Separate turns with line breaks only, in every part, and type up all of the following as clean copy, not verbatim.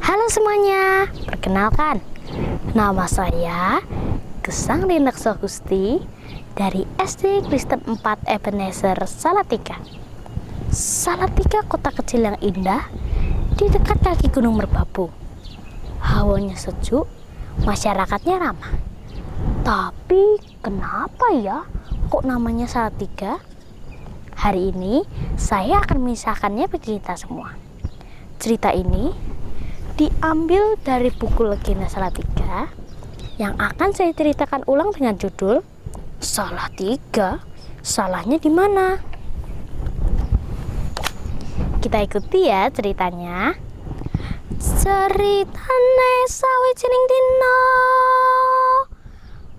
Halo semuanya, perkenalkan, nama saya Gesang Rinakso Gusti dari SD Kristen 4 Ebenezer Salatiga. Salatiga kota kecil yang indah di dekat kaki Gunung Merbabu. Hawanya sejuk, masyarakatnya ramah. Tapi kenapa ya kok namanya Salatiga? Hari ini saya akan memisahkannya bagi kita semua. Cerita ini diambil dari buku Legenda Salatiga yang akan saya ceritakan ulang dengan judul Salatiga, salahnya di mana? Kita ikuti ya ceritanya. Ceritane sawijining dina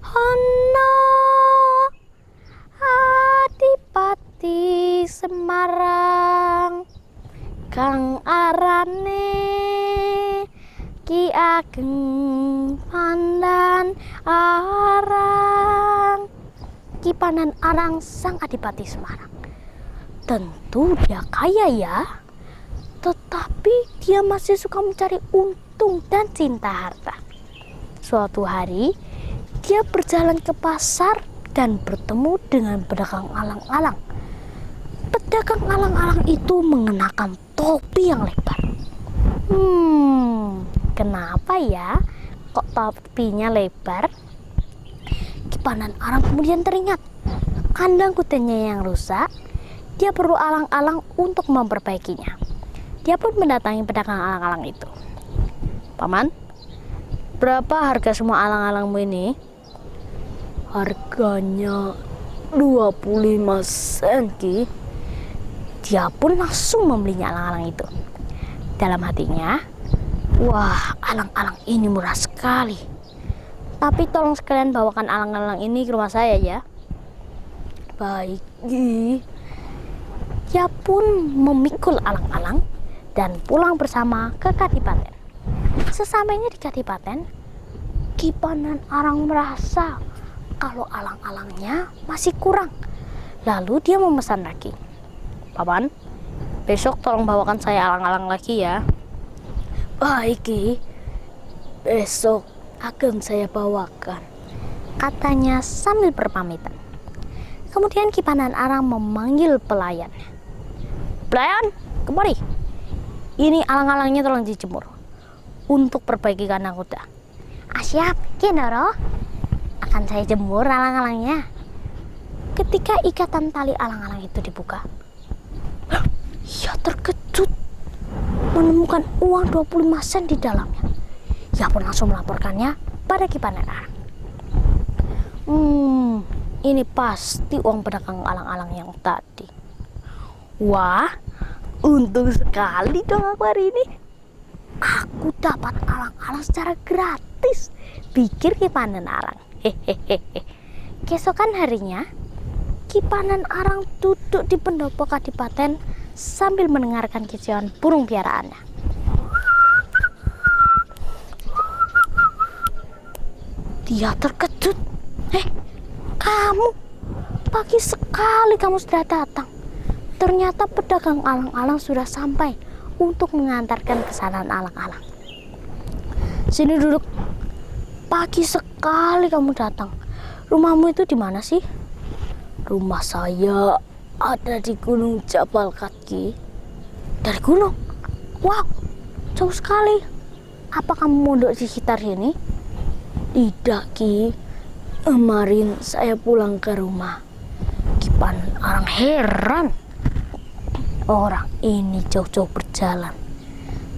ana Adipati Semarang kang arane Ki Ageng Pandan Arang. Ki Pandan Arang sang Adipati Semarang. Tentu dia kaya ya, tetapi dia masih suka mencari untung dan cinta harta. Suatu hari dia berjalan ke pasar dan bertemu dengan pedagang alang-alang. Pedagang alang-alang itu mengenakan topi yang lebar. Kenapa ya kok topinya lebar? Ki Pandan Arang kemudian teringat kandang kudanya yang rusak. Dia perlu alang-alang untuk memperbaikinya. Dia pun mendatangi pedagang alang-alang itu. Paman, berapa harga semua alang-alangmu ini? Harganya 25 sen, Ki. Dia pun langsung membelinya alang-alang itu. Dalam hatinya, wah, alang-alang ini murah sekali. Tapi tolong sekalian bawakan alang-alang ini ke rumah saya ya. Baik, Ki. Dia pun memikul alang-alang dan pulang bersama ke Kadipaten. Sesampainya di Kadipaten, Ki Pandan Arang merasa kalau alang-alangnya masih kurang. Lalu dia memesan lagi. Paman, besok tolong bawakan saya alang-alang lagi ya. Baik, Ki. Besok akan saya bawakan, katanya sambil berpamitan. Kemudian Ki Pandan Arang memanggil pelayannya. Pelayan, kemari. Ini alang-alangnya tolong dijemur untuk perbaiki kandang kuda. Siap, Ki Ndoro. Akan saya jemur alang-alangnya. Ketika ikatan tali alang-alang itu dibuka, ia terkejut menemukan uang 25 sen di dalamnya. Ia pun langsung melaporkannya pada Ki Pandan Arang. Ini pasti uang pedagang alang-alang yang tadi. Wah, untung sekali dong aku hari ini. Aku dapat alang-alang secara gratis, pikir Ki Pandan Arang. Keesokan harinya, Ki Pandan Arang duduk di pendopo Kadipaten sambil mendengarkan kicauan burung piaraannya. Dia terkejut. Kamu, pagi sekali kamu sudah datang. Ternyata pedagang alang-alang sudah sampai untuk mengantarkan pesanan alang-alang. Sini duduk. Pagi sekali kamu datang. Rumahmu itu di mana sih? Rumah saya ada di Gunung Jabal Kaki. Dari gunung? Wow, jauh sekali. Apa kamu mondok di sekitar sini? Tidak, Ki. Kemarin saya pulang ke rumah. Ki Pandan Arang heran. Orang ini jauh-jauh berjalan,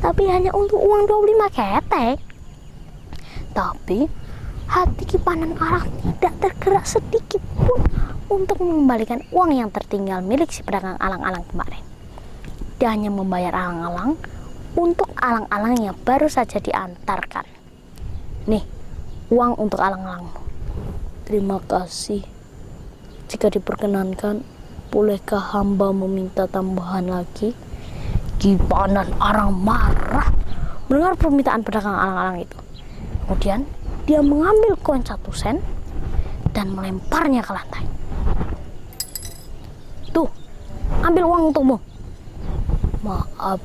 tapi hanya untuk uang 25 ketek. Tapi hati Ki Pandan Arang tidak tergerak sedikit pun untuk mengembalikan uang yang tertinggal milik si pedagang alang-alang kemarin. Dia hanya membayar alang-alang untuk alang-alang yang baru saja diantarkan. Nih, uang untuk alang-alangmu. Terima kasih. Jika diperkenankan, bolehkah hamba meminta tambahan lagi? Ki Pandan Arang marah mendengar permintaan pedagang alang-alang itu. Kemudian dia mengambil koin 1 sen dan melemparnya ke lantai. Tuh, ambil uang untukmu. Maaf,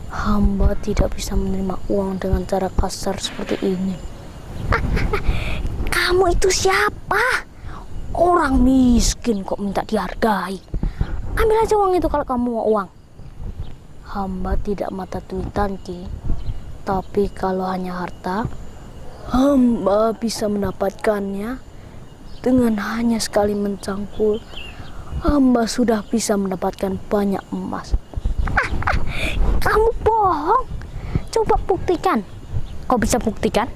Hamba tidak bisa menerima uang dengan cara kasar seperti ini. Kamu itu siapa? Orang miskin kok minta dihargai. Ambil aja uang itu kalau kamu mau uang. Hamba tidak mata duitan, Ki. Tapi kalau hanya harta, hamba bisa mendapatkannya dengan hanya sekali mencangkul. Hamba sudah bisa mendapatkan banyak emas. Kamu bohong. Coba buktikan. Kau bisa buktikan?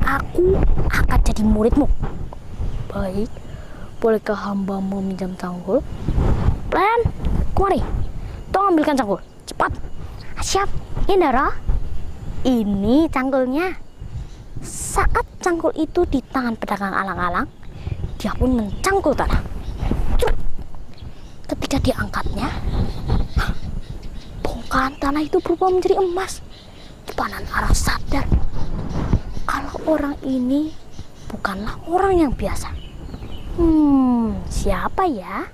Aku akan jadi muridmu. Baik. Bolehkah hamba meminjam cangkul? Plan, kemari. Tolong ambilkan cangkul. Cepat. Siap. Indra. Ini cangkulnya. Saat cangkul itu di tangan pedagang alang-alang, dia pun mencangkul tanah. Ketika diangkatnya, bongkahan tanah itu berubah menjadi emas. Kipanan Arang sadar kalau orang ini bukanlah orang yang biasa. Siapa ya?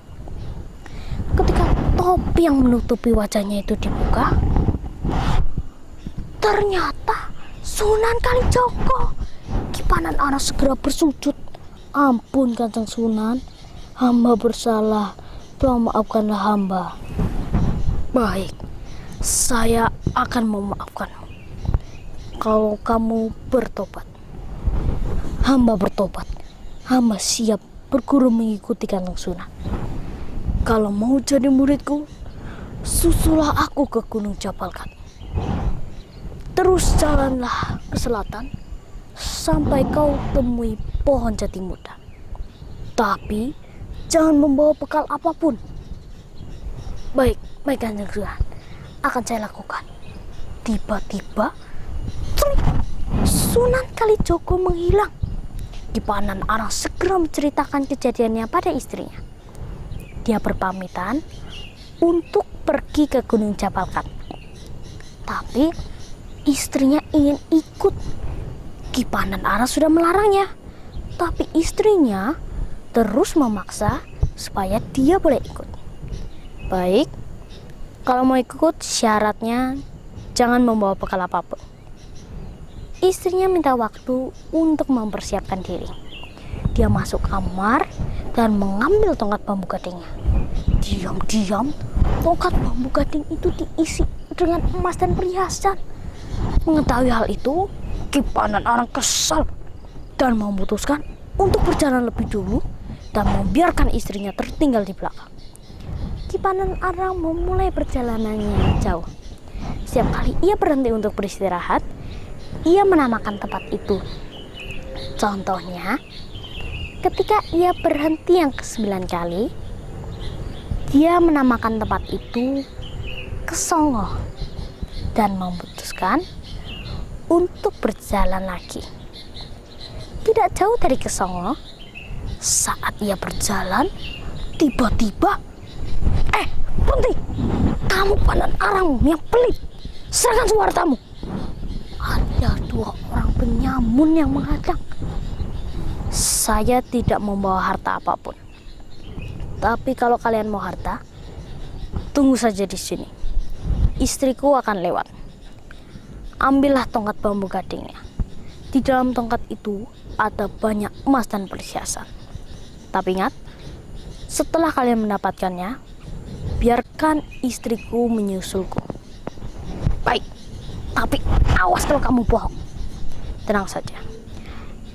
Ketika topi yang menutupi wajahnya itu dibuka, ternyata Sunan Kalijogo. Kipanan Arang segera bersujud. Ampun Kanjeng Sunan, hamba bersalah. Tolong maafkanlah hamba. Baik, saya akan memaafkanmu kalau kamu bertobat. Hamba bertobat. Hamba siap berguru mengikuti Kanjeng Sunan. Kalau mau jadi muridku, susulah aku ke Gunung Jabalkat. Terus jalanlah ke selatan sampai kau temui pohon jati muda. Tapi jangan membawa bekal apapun. Baik Kanjeng Sunan, akan saya lakukan. Tiba-tiba Sunan Kalijogo menghilang. Kipanan Arang segera menceritakan kejadiannya pada istrinya. Dia berpamitan untuk pergi ke Gunung Jabalkat. Tapi istrinya ingin ikut. Kipanan Arang sudah melarangnya. Tapi istrinya terus memaksa supaya dia boleh ikut. Baik, kalau mau ikut syaratnya jangan membawa bekal apapun. Istrinya minta waktu untuk mempersiapkan diri. Dia masuk kamar dan mengambil tongkat bambu gadingnya. Diam-diam, tongkat bambu gading itu diisi dengan emas dan perhiasan. Mengetahui hal itu, Kipanan Arang kesal dan memutuskan untuk berjalan lebih dulu dan membiarkan istrinya tertinggal di belakang. Kipanan Arang memulai perjalanannya jauh. Setiap kali ia berhenti untuk beristirahat, ia menamakan tempat itu. Contohnya, ketika ia berhenti yang ke-9 kali, dia menamakan tempat itu Kesongo dan memutuskan untuk berjalan lagi. Tidak jauh dari Kesongo, saat ia berjalan, tiba-tiba, berhenti! Kamu Panan Arang yang pelit! Serahkan semua hartamu! Ada 2 orang penyamun yang menghadang. Saya tidak membawa harta apapun. Tapi kalau kalian mau harta, tunggu saja di sini. Istriku akan lewat. Ambillah tongkat bambu gadingnya. Di dalam tongkat itu ada banyak emas dan perhiasan. Tapi ingat, setelah kalian mendapatkannya, biarkan istriku menyusulku. Baik, tapi awas kalau kamu bohong. Tenang saja,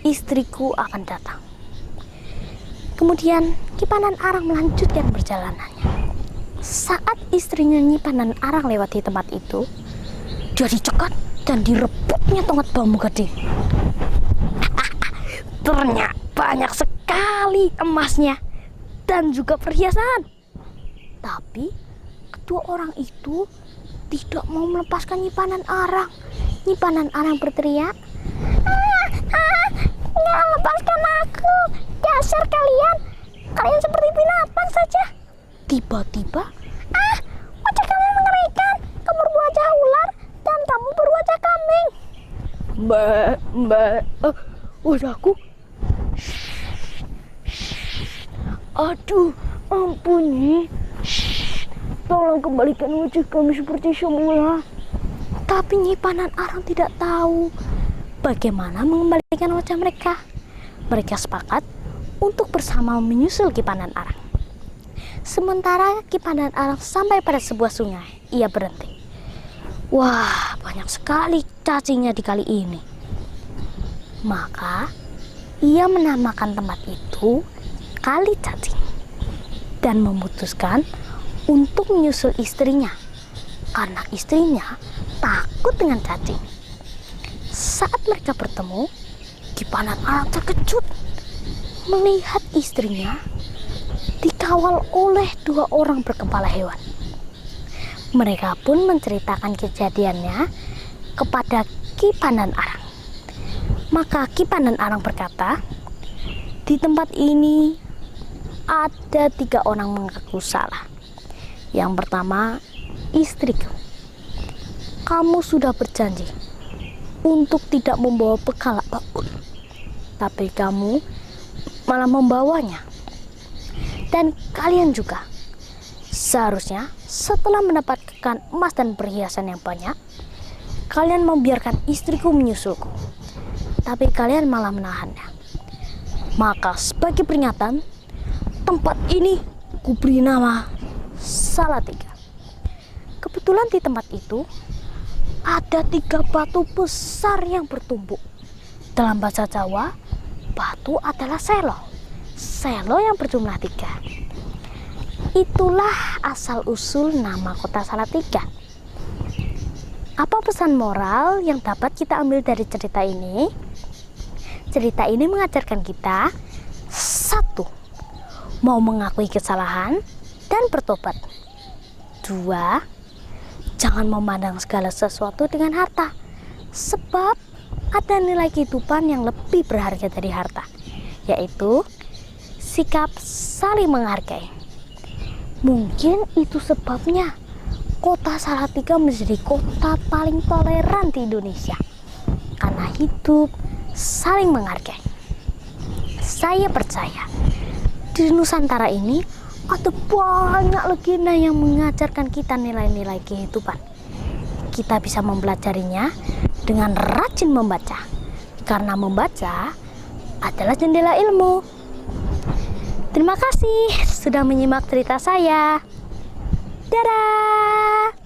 istriku akan datang. Kemudian Kipanan Arang melanjutkan perjalanannya. Saat istrinya Nyipanan Arang lewat di tempat itu, dia dicegat dan direbutnya tongkat bambu gading. Ternyata banyak sekali emasnya dan juga perhiasan. Tapi kedua orang itu tidak mau melepaskan Nyipanan Arang. Nyipanan Arang berteriak, "Nggak, lepaskan aku! Dasar kalian! Kalian seperti binatang saja!" Tiba-tiba, wajah kalian mengerikan! Kamu berwajah ular dan kamu berwajah kambing. Mbak, wajahku? Aduh, ampuni. Tolong kembalikan wajah kami seperti semula. Tapi Nyi Panan Arang tidak tahu bagaimana mengembalikan wajah mereka. Mereka sepakat untuk bersama menyusul Ki Panan Arang. Sementara Ki Panan Arang sampai pada sebuah sungai, ia berhenti. Wah, banyak sekali cacingnya di kali ini. Maka ia menamakan tempat itu Kali Cacing dan memutuskan untuk menyusul istrinya karena istrinya takut dengan cacing. Saat mereka bertemu, Ki Panan Arang terkejut melihat istrinya dikawal oleh 2 orang berkepala hewan. Mereka pun menceritakan kejadiannya kepada Ki Panan Arang. Maka Ki Panan Arang berkata, di tempat ini ada 3 orang mengaku salah. Yang pertama, istriku. Kamu sudah berjanji untuk tidak membawa bekal apapun, tapi kamu malah membawanya. Dan kalian juga seharusnya setelah mendapatkan emas dan perhiasan yang banyak, kalian membiarkan istriku menyusulku, tapi kalian malah menahannya. Maka sebagai peringatan, tempat ini kuberi nama Salatiga. Kebetulan di tempat itu ada 3 batu besar yang bertumpuk. Dalam bahasa Jawa, batu adalah selo. Selo yang berjumlah 3. Itulah asal-usul nama kota Salatiga. Apa pesan moral yang dapat kita ambil dari cerita ini? Cerita ini mengajarkan kita, 1. Mau mengakui kesalahan dan bertobat. 2. Jangan memandang segala sesuatu dengan harta, sebab ada nilai kehidupan yang lebih berharga dari harta, yaitu sikap saling menghargai. Mungkin itu sebabnya kota Salatiga menjadi kota paling toleran di Indonesia, karena hidup saling menghargai. Saya percaya di Nusantara ini ada banyak legenda yang mengajarkan kita nilai-nilai kehidupan. Kita bisa mempelajarinya dengan rajin membaca, karena membaca adalah jendela ilmu. Terima kasih sudah menyimak cerita saya. Dadah!